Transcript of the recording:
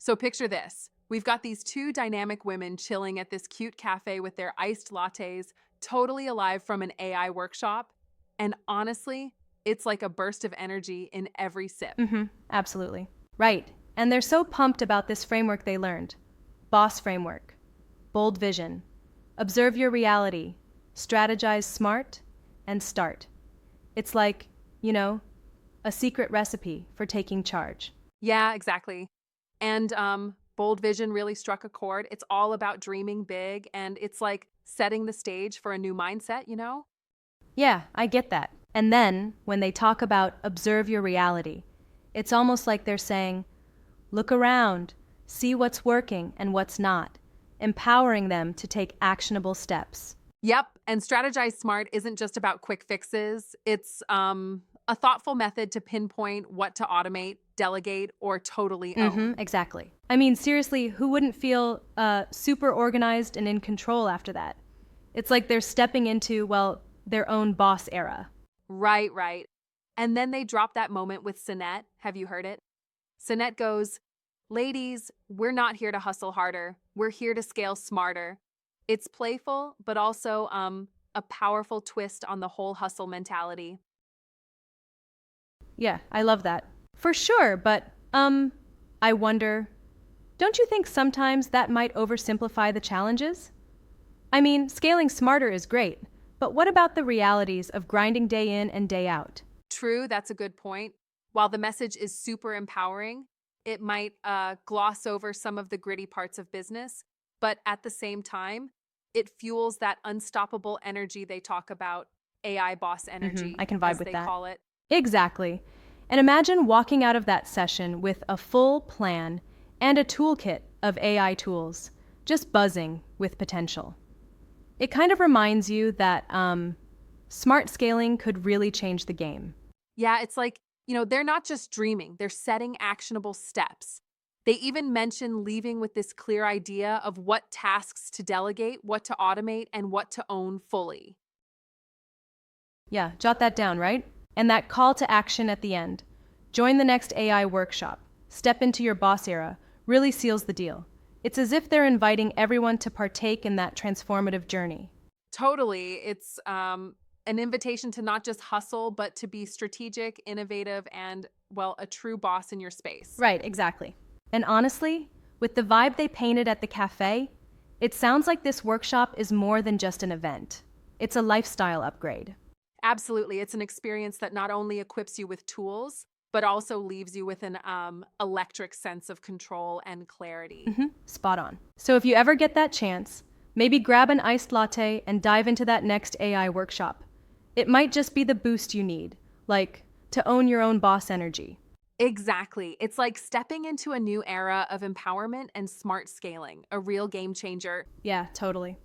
So picture this. We've got these two dynamic women chilling at this cute cafe with their iced lattes, totally alive from an AI workshop. And honestly, it's like a burst of energy in every sip. Absolutely. Right. And they're so pumped about this framework they learned. Boss framework. Bold vision. Observe your reality. Strategize smart. And start. It's like, you know, a secret recipe for taking charge. Yeah, exactly. And Bold Vision really struck a chord. It's all about dreaming big and it's like setting the stage for a new mindset, you know? Yeah, I get that. And then, when they talk about observe your reality, it's almost like they're saying, look around, see what's working and what's not, empowering them to take actionable steps. Yep, and strategize smart isn't just about quick fixes. It's a thoughtful method to pinpoint what to automate, delegate, or totally own. Exactly. I mean, seriously, who wouldn't feel super organized and in control after that? It's like they're stepping into, well, their own boss era. Right, right. And then they drop that moment with Sinette. Have you heard it? Sinette goes, ladies, we're not here to hustle harder. We're here to scale smarter. It's playful, but also a powerful twist on the whole hustle mentality. Yeah, I love that. For sure, but, I wonder, don't you think sometimes that might oversimplify the challenges? I mean, scaling smarter is great, but what about the realities of grinding day in and day out? True, that's a good point. While the message is super empowering, it might gloss over some of the gritty parts of business, but at the same time, it fuels that unstoppable energy they talk about, AI boss energy, I can vibe as with they that. call it. Exactly. And imagine walking out of that session with a full plan and a toolkit of AI tools, just buzzing with potential. It kind of reminds you that smart scaling could really change the game. Yeah, it's like, they're not just dreaming, they're setting actionable steps. They even mention leaving with this clear idea of what tasks to delegate, what to automate, and what to own fully. Yeah, jot that down, right? And that call to action at the end. Join the next AI workshop. Step into your boss era really seals the deal. It's as if they're inviting everyone to partake in that transformative journey. Totally. It's an invitation to not just hustle, but to be strategic, innovative, and, well, a true boss in your space. Right, exactly. And honestly, with the vibe they painted at the cafe, it sounds like this workshop is more than just an event. It's a lifestyle upgrade. Absolutely. It's an experience that not only equips you with tools, but also leaves you with an electric sense of control and clarity. Spot on. So if you ever get that chance, maybe grab an iced latte and dive into that next AI workshop. It might just be the boost you need, like to own your own boss energy. Exactly. It's like stepping into a new era of empowerment and smart scaling, a real game changer. Yeah, totally.